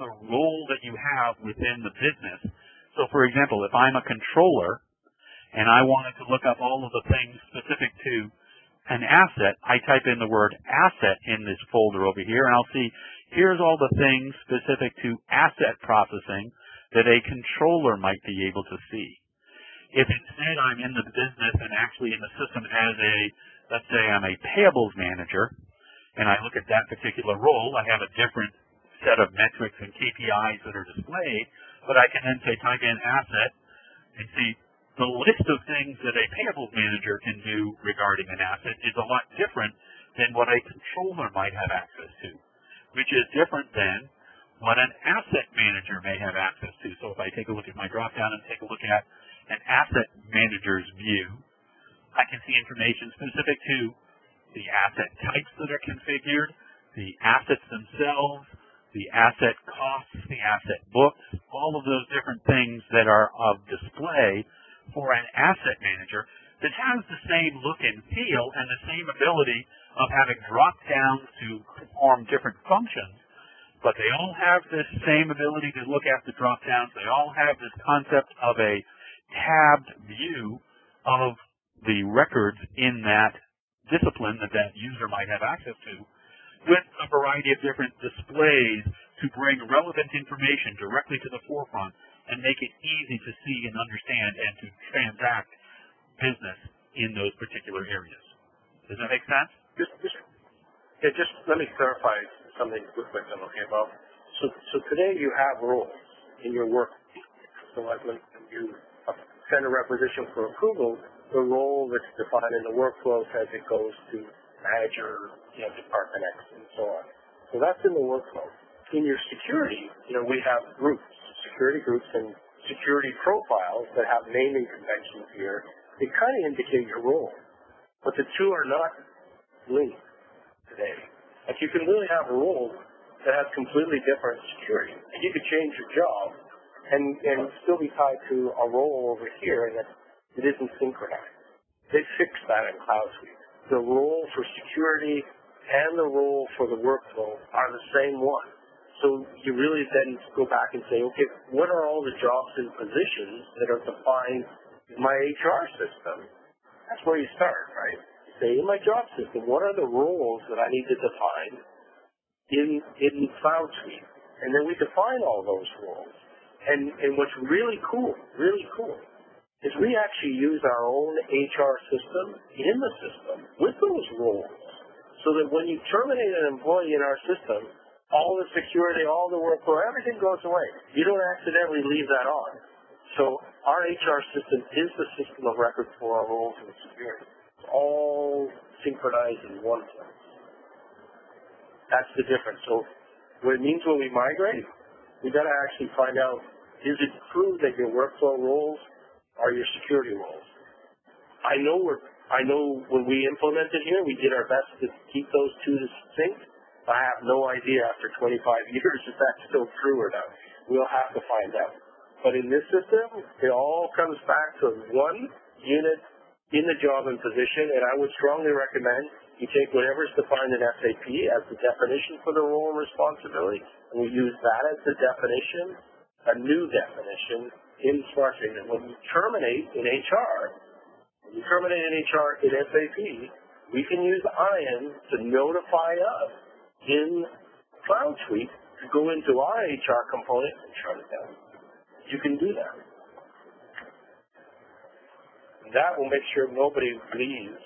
the role that you have within the business. So, for example, if I'm a controller and I wanted to look up all of the things specific to an asset, I type in the word asset in this folder over here, and I'll see here's all the things specific to asset processing that a controller might be able to see. If instead I'm in the business and actually in the system as let's say I'm a payables manager, and I look at that particular role, I have a different set of metrics and KPIs that are displayed, but I can then say type in asset and see the list of things that a payables manager can do regarding an asset is a lot different than what a controller might have access to, which is different than what an asset manager may have access to. So if I take a look at my drop-down and take a look at an asset manager's view, I can see information specific to the asset types that are configured, the assets themselves, the asset costs, the asset books, all of those different things that are of display for an asset manager that has the same look and feel and the same ability of having drop-downs to perform different functions, but they all have this same ability to look at the drop-downs. They all have this concept of a tabbed view of the records in that discipline that user might have access to, with a variety of different displays to bring relevant information directly to the forefront and make it easy to see and understand and to transact business in those particular areas. Does that make sense? Just let me clarify something quick, okay, Bob? So today you have roles in your work. So like when you send a requisition for approval, the role that's defined in the workflow says it goes to manager, department X, and so on. So that's in the workflow. In your security, we have groups, security groups, and security profiles that have naming conventions here. They kind of indicate your role, but the two are not linked today. Like you can really have roles that have completely different security. And you could change your job and still be tied to a role over here, and it isn't synchronized. They fixed that in CloudSuite. The role for security and the role for the workflow are the same one. So you really then go back and say, okay, what are all the jobs and positions that are defined in my HR system? That's where you start, right? You say, in my job system, what are the roles that I need to define in CloudSuite? And then we define all those roles. And what's really cool, is we actually use our own HR system in the system with those roles, so that when you terminate an employee in our system, all the security, all the workflow, everything goes away. You don't accidentally leave that on. So our HR system is the system of record for our roles and security. It's all synchronized in one place. That's the difference. So what it means when we migrate, we've got to actually find out, is it true that your workflow roles are your security roles? I know when we implemented here, we did our best to keep those two distinct. I have no idea after 25 years if that's still true or not. We'll have to find out. But in this system, it all comes back to one unit in the job and position, and I would strongly recommend you take whatever's defined in SAP as the definition for the role and responsibility, and we use that as the definition, a new definition in Smartsheet. And when you terminate in HR, in SAP, we can use IAM to notify us in CloudSuite to go into our HR component and shut it down. You can do that. And that will make sure nobody leaves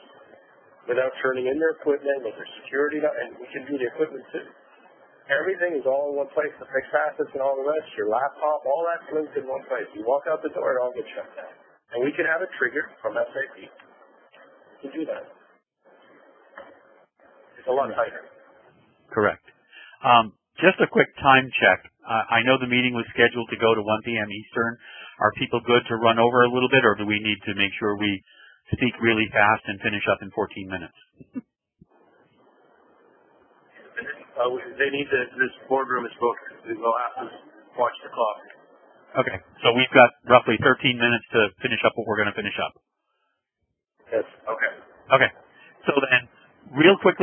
without turning in their equipment, with their security, and we can do the equipment too. Everything is all in one place, the fixed assets and all the rest, your laptop, all that's linked in one place. You walk out the door, it all gets shut down. And we can have it triggered from SAP to do that. It's a lot tighter. Correct. Just a quick time check. I know the meeting was scheduled to go to 1 p.m. Eastern. Are people good to run over a little bit, or do we need to make sure we speak really fast and finish up in 14 minutes? They need to, this boardroom is booked. We'll have to watch the clock. Okay, so we've got roughly 13 minutes to finish up what we're going to finish up. Yes, okay. Okay, so then, real quickly,